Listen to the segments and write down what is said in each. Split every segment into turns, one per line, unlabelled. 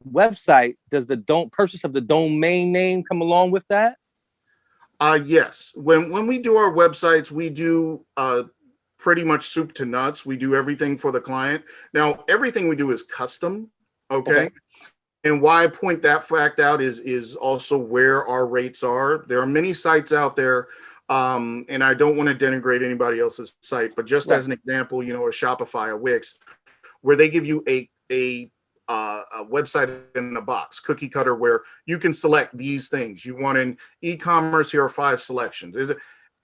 website, does the don't purchase of the domain name come along with that?
Yes. When we do our websites, we do pretty much soup to nuts. We do everything for the client. Now, everything we do is custom. Okay. And why I point that fact out is also where our rates are. There are many sites out there, and I don't want to denigrate anybody else's site, but just as an example, you know, a Shopify, a Wix, where they give you a website in a box, cookie cutter, where you can select these things you want in e-commerce. Here are 5 selections.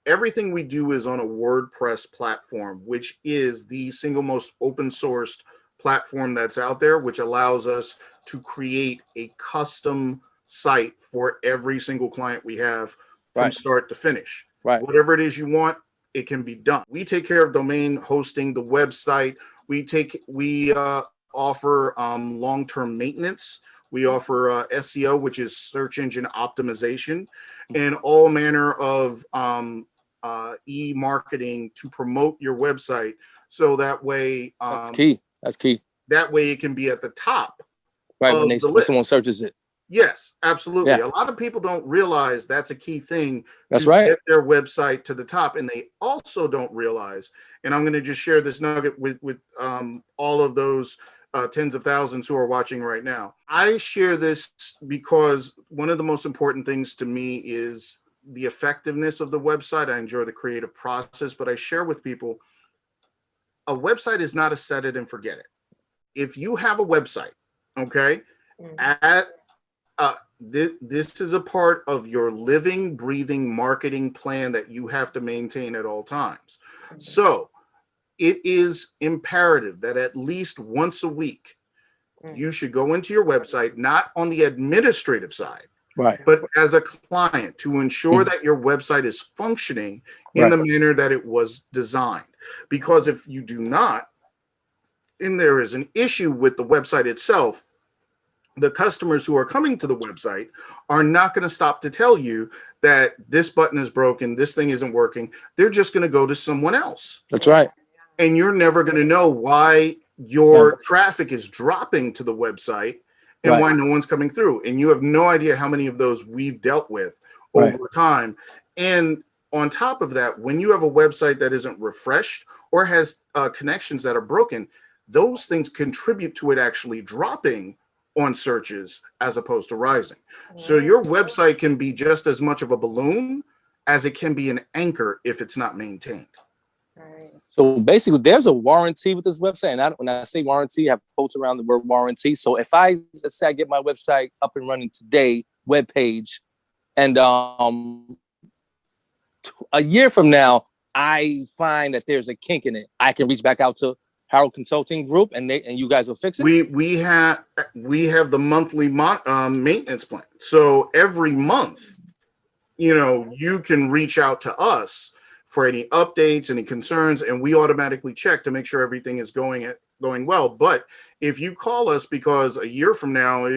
Everything we do is on a WordPress platform, which is the single most open sourced platform that's out there, which allows us to create a custom site for every single client we have from start to finish. Whatever it is you want, it can be done. We take care of domain hosting, the website. We offer long-term maintenance. We offer SEO, which is search engine optimization, and all manner of e-marketing to promote your website. So that way,
that's key. That's key.
That way it can be at the top.
When someone searches it.
Yes, absolutely. A lot of people don't realize that's a key thing to get their website to the top. And they also don't realize, and I'm going to just share this nugget with all of those tens of thousands who are watching right now. I share this because one of the most important things to me is the effectiveness of the website. I enjoy the creative process, but I share with people, a website is not a set it and forget it. If you have a website, okay, this is a part of your living, breathing marketing plan that you have to maintain at all times. So it is imperative that at least once a week, you should go into your website, not on the administrative side, but as a client, to ensure that your website is functioning in the manner that it was designed. Because if you do not, and there is an issue with the website itself, the customers who are coming to the website are not going to stop to tell you that this button is broken, this thing isn't working. They're just going to go to someone else.
That's right.
And you're never going to know why your traffic is dropping to the website and why no one's coming through. And you have no idea how many of those we've dealt with over time. And on top of that, when you have a website that isn't refreshed or has connections that are broken, those things contribute to it actually dropping on searches as opposed to rising. So your website can be just as much of a balloon as it can be an anchor if it's not maintained.
So basically, there's a warranty with this website. And when I say warranty, I have quotes around the word warranty. So if let's say I get my website up and running today, web page, and a year from now, I find that there's a kink in it, I can reach back out to HARRELL Consulting Group, and you guys will fix it.
We have the monthly maintenance plan. So every month, you can reach out to us for any updates, any concerns, and we automatically check to make sure everything is going well. But if you call us because a year from now,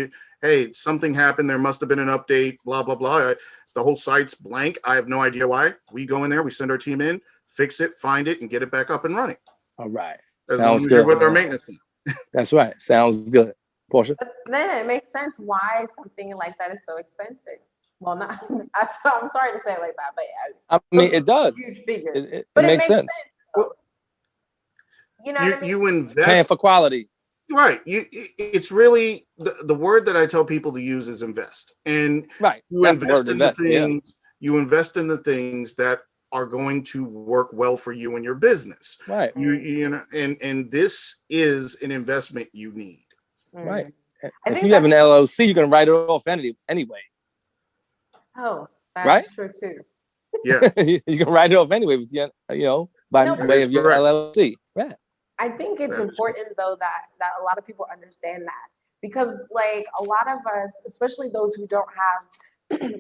hey, something happened, there must have been an update, blah blah blah, the whole site's blank, I have no idea why. We go in there, we send our team in, fix it, find it, and get it back up and running.
All right.
As long as you're with our maintenance team.
That's right. Sounds good. Portia?
But then it makes sense why something like that is so expensive. Well, not. I'm sorry to say it like that, but
I mean, it does.
Huge figures.
It makes sense.
You know what I mean?
You invest
paying for quality.
Right. It's really the word that I tell people to use is invest. And you invest in the things. You invest in the things that are going to work well for you and your business.
Right.
And this is an investment you need.
Right. If you have an LLC, you're going to write it off anyway.
Oh, that's true too.
Yeah.
You can write it off anyway with by way of your LLC. Right.
I think it's important though that a lot of people understand that, because like a lot of us, especially those who don't have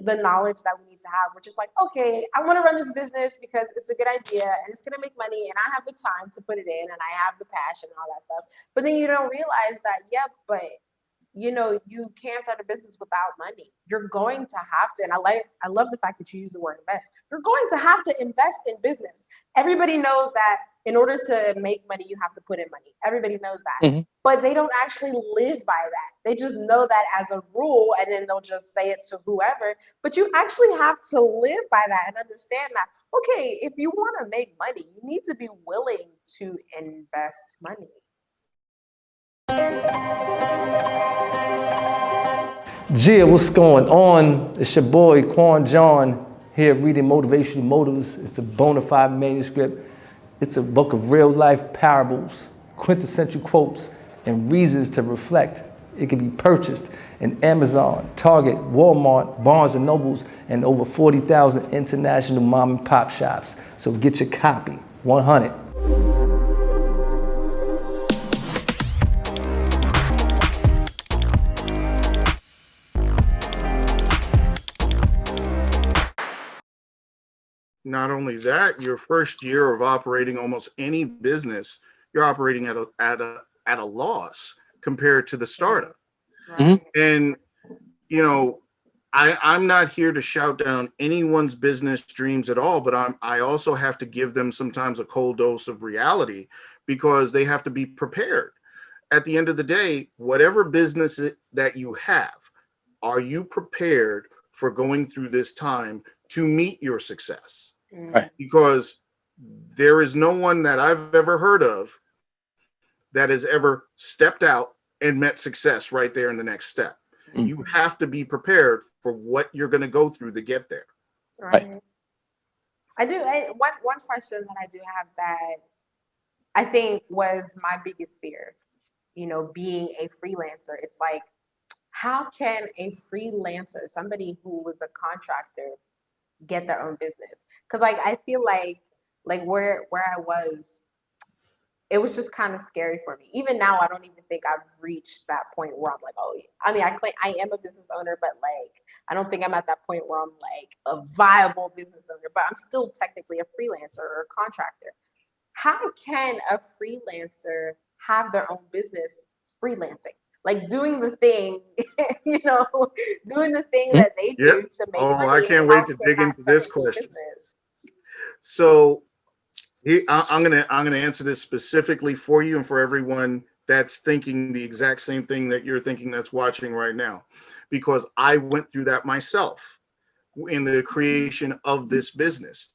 the knowledge that we need to have, we're just like, okay, I want to run this business because it's a good idea and it's going to make money and I have the time to put it in and I have the passion and all that stuff. But then you don't realize that, but you know, you can't start a business without money. You're going to have to, and I love the fact that you use the word invest. You're going to have to invest in business. Everybody knows that in order to make money, you have to put in money. Everybody knows that, but they don't actually live by that. They just know that as a rule, and then they'll just say it to whoever. But you actually have to live by that and understand that, okay, if you want to make money, you need to be willing to invest money.
Gia, what's going on? It's your boy Quan John here reading Motivational Motives. It's a bona fide manuscript. It's a book of real life parables, quintessential quotes, and reasons to reflect. It can be purchased in Amazon, Target, Walmart, Barnes & Nobles, and over 40,000 international mom and pop shops. So get your copy, 100.
Not only that, your first year of operating almost any business, you're operating at a loss compared to the startup.
Right.
And you know, I'm not here to shout down anyone's business dreams at all, but I also have to give them sometimes a cold dose of reality, because they have to be prepared. At the end of the day, whatever business that you have, are you prepared for going through this time to meet your success?
Right.
Because there is no one that I've ever heard of that has ever stepped out and met success right there in the next step. You have to be prepared for what you're going to go through to get there.
Right. I do. One question that I do have that I think was my biggest fear, you know, being a freelancer. It's like, how can a freelancer, somebody who was a contractor, get their own business? Because like I feel like where I was, it was just kind of scary for me. Even now, I don't even think I've reached that point where I'm like, oh, I mean, I claim I am a business owner, but like, I don't think I'm at that point where I'm like a viable business owner, but I'm still technically a freelancer or a contractor. How can a freelancer have their own business freelancing? Like doing the thing, you know, doing the thing that they do to make money.
I can't wait to dig into this question. So I'm gonna answer this specifically for you and for everyone that's thinking the exact same thing that you're thinking, that's watching right now, because I went through that myself in the creation of this business.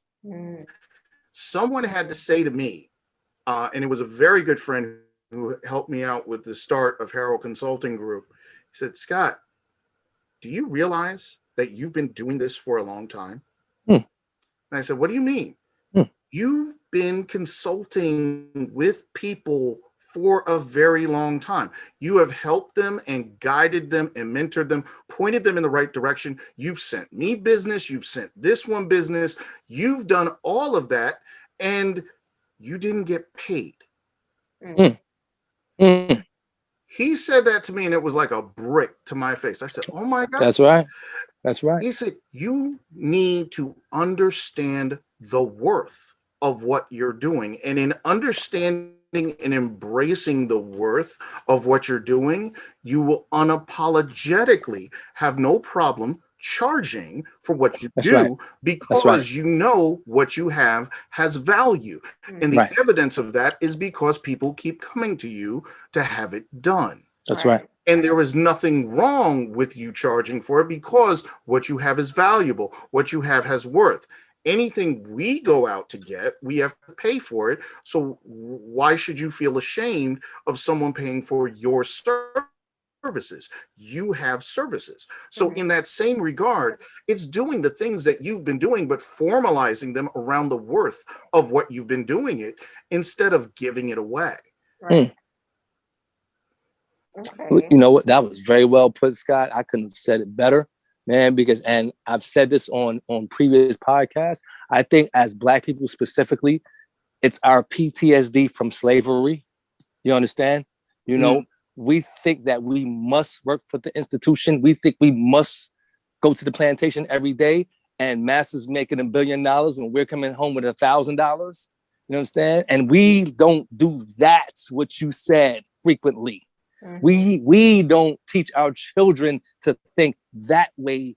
Someone had to say to me, and it was a very good friend who helped me out with the start of HARRELL Consulting Group. He said, Scott, do you realize that you've been doing this for a long time? And I said, what do you mean? You've been consulting with people for a very long time. You have helped them and guided them and mentored them, pointed them in the right direction. You've sent me business. You've sent this one business. You've done all of that, and you didn't get paid. He said that to me, and it was like a brick to my face. I said, oh my God.
That's right. That's right.
He said, you need to understand the worth of what you're doing. And in understanding and embracing the worth of what you're doing, you will unapologetically have no problem charging for what you do, because you know what you have has value. And the evidence of that is because people keep coming to you to have it done.
That's right.
And there is nothing wrong with you charging for it, because what you have is valuable. What you have has worth. Anything we go out to get, we have to pay for it. So why should you feel ashamed of someone paying for your services? You have services. So in that same regard, it's doing the things that you've been doing, but formalizing them around the worth of what you've been doing it, instead of giving it away.
Right. Okay.
You know what? That was very well put, Scott. I couldn't have said it better, man, because, and I've said this on previous podcasts, I think as Black people specifically, it's our PTSD from slavery. You understand? You know, we think that we must work for the institution. We think we must go to the plantation every day, and Master's making $1 billion when we're coming home with $1,000. You understand? And we don't do that, what you said, frequently. We don't teach our children to think that way,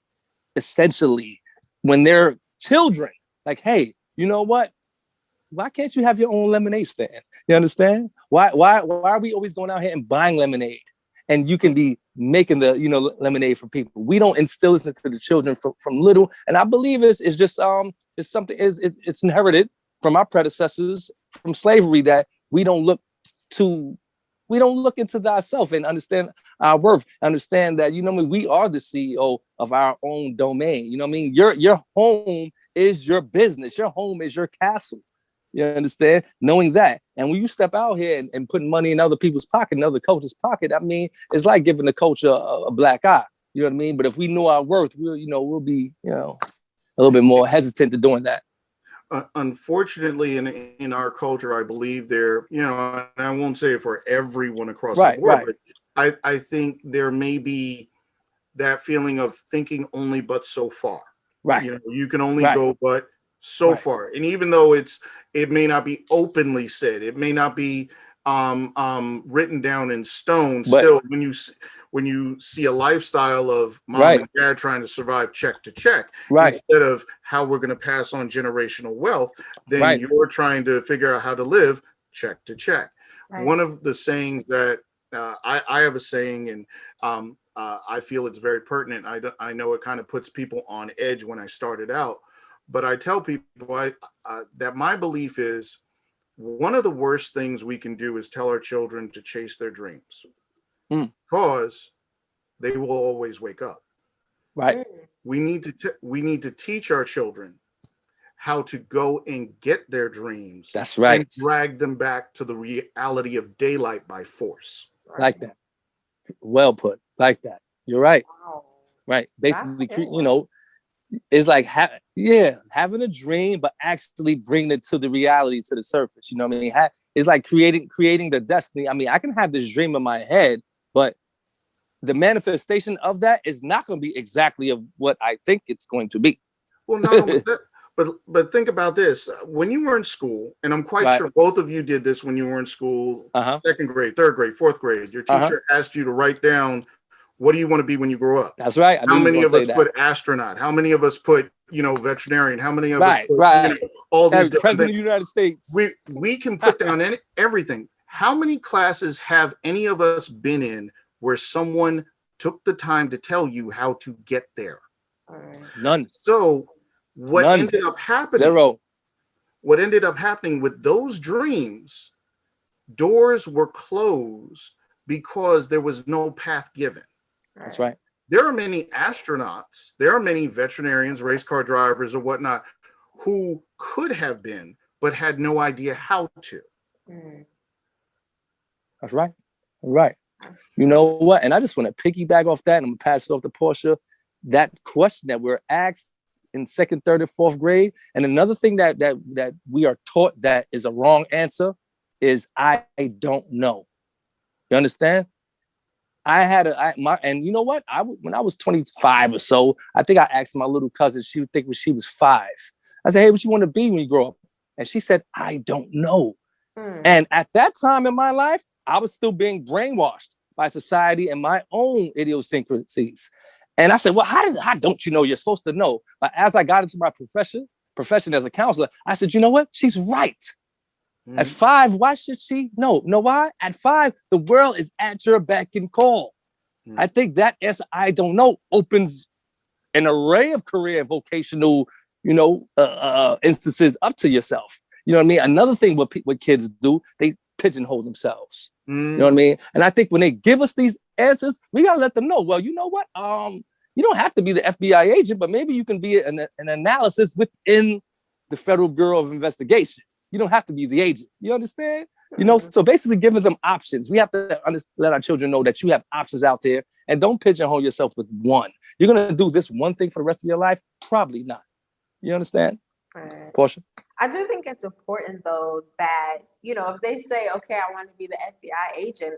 essentially, when they're children. Like, hey, you know what? Why can't you have your own lemonade stand? You understand? Why are we always going out here and buying lemonade? And you can be making the, lemonade for people. We don't instill this into the children from little. And I believe it's just it's something, it's inherited from our predecessors from slavery, that we don't look into thyself and understand our worth, understand that, we are the CEO of our own domain. Your home is your business. Your home is your castle. You understand? Knowing that. And when you step out here and putting money in other people's pocket, in other culture's pocket, it's like giving the culture a black eye. You know what I mean? But if we know our worth, we'll be, a little bit more hesitant to doing that.
Unfortunately, in our culture, I believe there, and I won't say it for everyone across the board, but I think there may be that feeling of thinking only but so far.
Right.
You can only go but so far. And even though it may not be openly said, it may not be written down in stone, but still, when you see a lifestyle of mom and dad trying to survive check to check, instead of how we're going to pass on generational wealth, then you're trying to figure out how to live check to check. One of the sayings that I have a saying, and I feel it's very pertinent. I know it kind of puts people on edge when I started out, but I tell people that my belief is one of the worst things we can do is tell our children to chase their dreams, because they will always wake up.
Right.
We need to teach our children how to go and get their dreams.
That's right.
And drag them back to the reality of daylight by force.
Like that. Well put. Like that. You're right. Wow. Right. Basically, it's like having a dream, but actually bringing it to the reality, to the surface. You know what I mean? It's like creating the destiny. I mean, I can have this dream in my head, but the manifestation of that is not going to be exactly of what I think it's going to be.
Well, no, but think about this. When you were in school, and I'm quite sure both of you did this when you were in school, second grade, third grade, fourth grade, your teacher asked you to write down, what do you want to be when you grow up?
That's right.
How many of us put astronaut? How many of us put, veterinarian? How many of us put all these
President of the United States?
We can put down everything. How many classes have any of us been in where someone took the time to tell you how to get there?
None.
So what ended up happening?
Zero.
What ended up happening with those dreams, doors were closed because there was no path given.
That's right.
There are many astronauts, there are many veterinarians, race car drivers or whatnot, who could have been, but had no idea how to.
That's right. Right. You know what? And I just want to piggyback off that, and I'm going to pass it off to Portia. That question that we're asked in second, third, and fourth grade. And another thing that we are taught that is a wrong answer is I don't know. You understand? And you know what? When I was 25 or so, I think I asked my little cousin, she would think when she was 5. I said, hey, what you want to be when you grow up? And she said, I don't know. And at that time in my life, I was still being brainwashed by society and my own idiosyncrasies. And I said, well, how don't you know? You're supposed to know. But as I got into my profession as a counselor, I said, you know what? She's right. At 5, why should she? No, know why? At 5, the world is at your beck and call. I think that answer, I don't know, opens an array of career and vocational, instances up to yourself. You know what I mean? Another thing what kids do, they pigeonhole themselves. You know what I mean? And I think when they give us these answers, we got to let them know, well, you know what? You don't have to be the FBI agent, but maybe you can be an analysis within the Federal Bureau of Investigation. You don't have to be the agent. You understand? So basically giving them options. We have to let our children know that you have options out there, and don't pigeonhole yourself with one. You're going to do this one thing for the rest of your life? Probably not. You understand? Portia?
I do think it's important, though, that, if they say, okay, I want to be the FBI agent,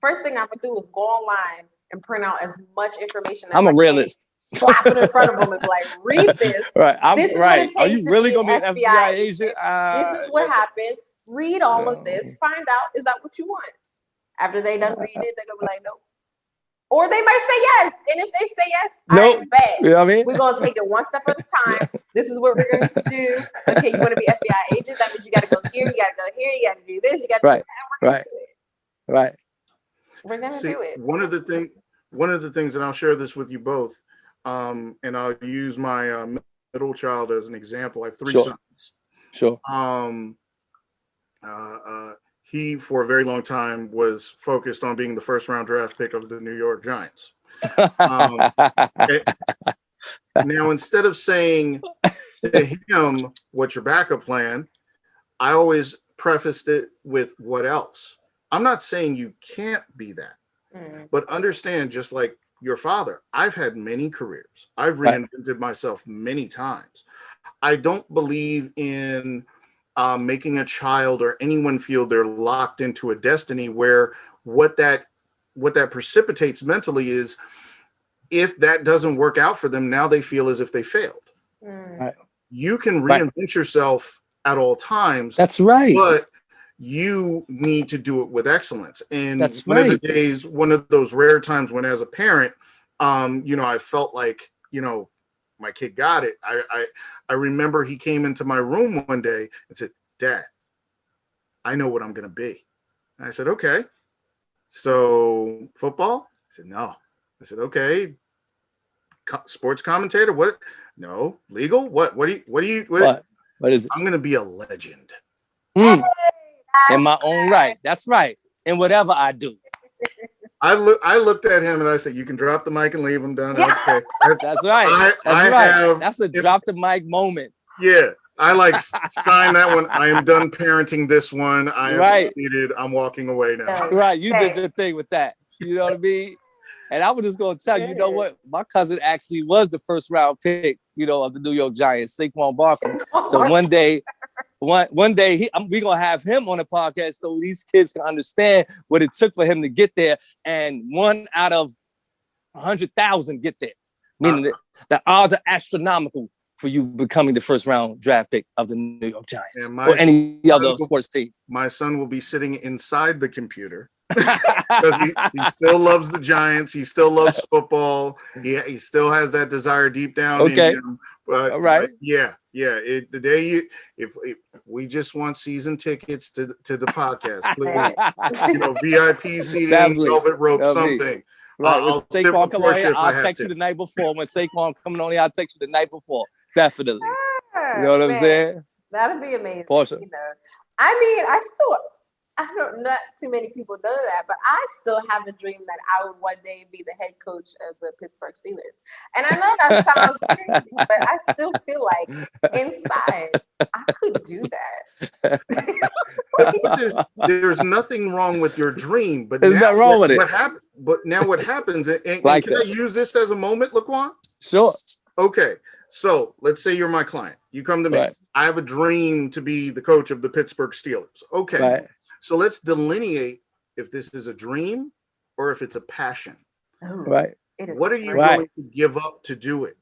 first thing I would do is go online and print out as much information as
I'm a realist.
Slap it in front of them and be like, read this. This is what it takes
Are you really going to be an FBI agent?
This is what happens. Read all of this. Find out, is that what you want? After they done reading it, they're gonna be like, nope. Or they might say yes. And if they say yes,
Nope.
I bet.
You know what I mean?
We're gonna take it one step at a time. This is what we're going to do. Okay, you want to be FBI agent? That means you gotta go here, you gotta go here, you gotta do this, you gotta
Right.
do that.
Right. Right.
We're gonna
See,
do it.
one of the things, and I'll share this with you both, and I'll use my middle child as an example. I have three
Sure.
sons.
Sure.
He, for a very long time, was focused on being the first round draft pick of the New York Giants. Now, instead of saying to him, what's your backup plan? I always prefaced it with what else? I'm not saying you can't be that, but understand, just like your father, I've had many careers. I've reinvented myself many times. I don't believe in making a child or anyone feel they're locked into a destiny where what that precipitates mentally is, if that doesn't work out for them, now they feel as if they failed.
Right.
You can reinvent yourself at all times.
That's right.
But you need to do it with excellence. And
That's
one of the
right.
days, one of those rare times when, as a parent, I felt like, my kid got it. I remember he came into my room one day and said, "Dad, I know what I'm going to be." And I said, "Okay. So football?" I said, "No." I said, "Okay. Sports commentator? What? No. Legal? What? What
is it?
I'm going to be a legend."
In my own right. That's right. And whatever I do.
I looked at him and I said, "You can drop the mic and leave him done."
Yeah.
Okay.
That's right. That's a drop the mic moment.
Yeah. I sign that one. I am done parenting this one. I have succeeded. I'm walking away now.
Right. You did your thing with that. You know what I mean? And I was just going to tell you, you know what? My cousin actually was the first round pick, of the New York Giants, Saquon Barkley. So one day we're going to have him on the podcast so these kids can understand what it took for him to get there. And 1 out of 100,000 get there. Meaning the odds are astronomical for you becoming the first round draft pick of the New York Giants or any other sports team.
My son will be sitting inside the computer because he still loves the Giants. He still loves football. He still has that desire deep down in him. But
all right.
The day if we just want season tickets to the podcast, please. VIP seating, velvet rope, something.
Right. When Saquon come on here, I'll text you the night before. When Saquon coming on here, I'll text you the night before. Definitely. You know what I'm saying?
That'd be amazing.
Portia.
Not too many people know that, but I still have a dream that I would one day be the head coach of the Pittsburgh Steelers. And I know that sounds crazy, but I still feel like inside I could do that.
There's nothing wrong with your dream, but
there's nothing wrong with it.
What happens? And
like
can I use this as a moment, LaQuon?
Sure.
Okay. So let's say you're my client. You come to me.
Right.
I have a dream to be the coach of the Pittsburgh Steelers. Okay.
Right.
So let's delineate if this is a dream or if it's a passion.
Right.
What are you willing to give up to do it?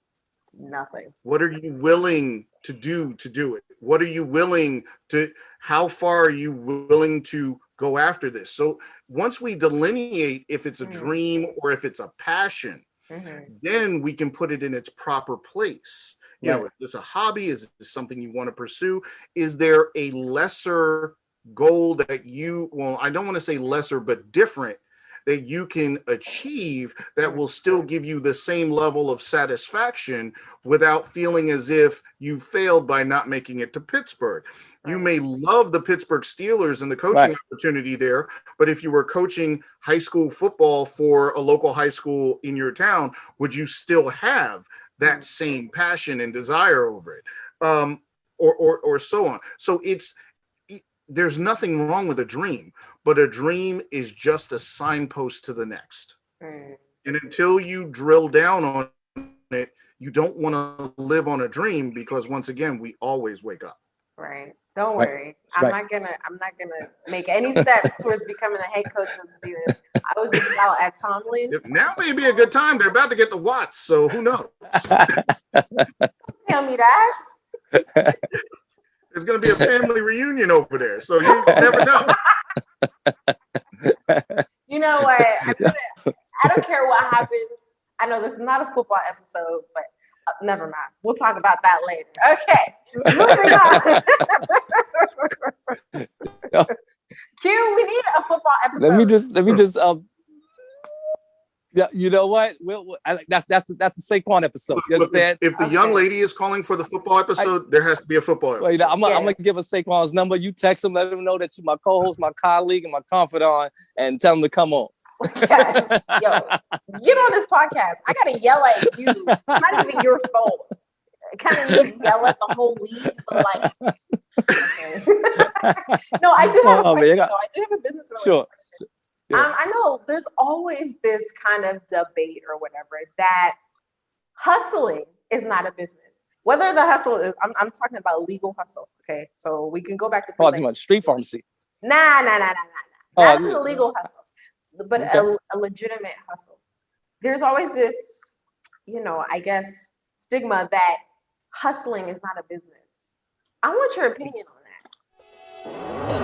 Nothing.
What are you willing to do it? What are you willing to, how far are you willing to go after this? So once we delineate if it's a dream or if it's a passion, then we can put it in its proper place. Is this a hobby? Is this something you want to pursue? Is there a lesser goal that I don't want to say lesser, but different, that you can achieve that will still give you the same level of satisfaction without feeling as if you failed by not making it to Pittsburgh. You may love the Pittsburgh Steelers and the coaching opportunity there, but if you were coaching high school football for a local high school in your town, would you still have that same passion and desire over it? Or so on. So there's nothing wrong with a dream, but a dream is just a signpost to the next. And until you drill down on it, you don't want to live on a dream, because once again, we always wake up.
Right. Don't worry. I'm not gonna make any steps towards becoming the head coach of the Steelers. I was just out at Tomlin.
Now may be a good time. They're about to get the Watts, so who knows?
Tell me that.
There's going to be a family reunion over there, so you never know.
You know what? I don't care what happens. I know this is not a football episode, but never mind. We'll talk about that later. Okay, moving on. Q, we need a football episode.
Let me just yeah, you know what? That's the Saquon episode. You understand?
If the young lady is calling for the football episode, there has to be a football episode.
I'm gonna give her Saquon's number. You text him, let him know that you're my co-host, my colleague, and my confidant, and tell him to come on.
Yes. Yo, get on this podcast. I gotta yell at you. It's not even your fault. I kind of need to yell at the whole league, but like, okay. No, I do have a question. I do have a business related question. Yeah. I know there's always this kind of debate or whatever that hustling is not a business. Whether the hustle is, I'm talking about legal hustle. Okay, so we can go back to
street pharmacy.
Nah. Not an illegal hustle, but a legitimate hustle. There's always this, I guess, stigma that hustling is not a business. I want your opinion on that.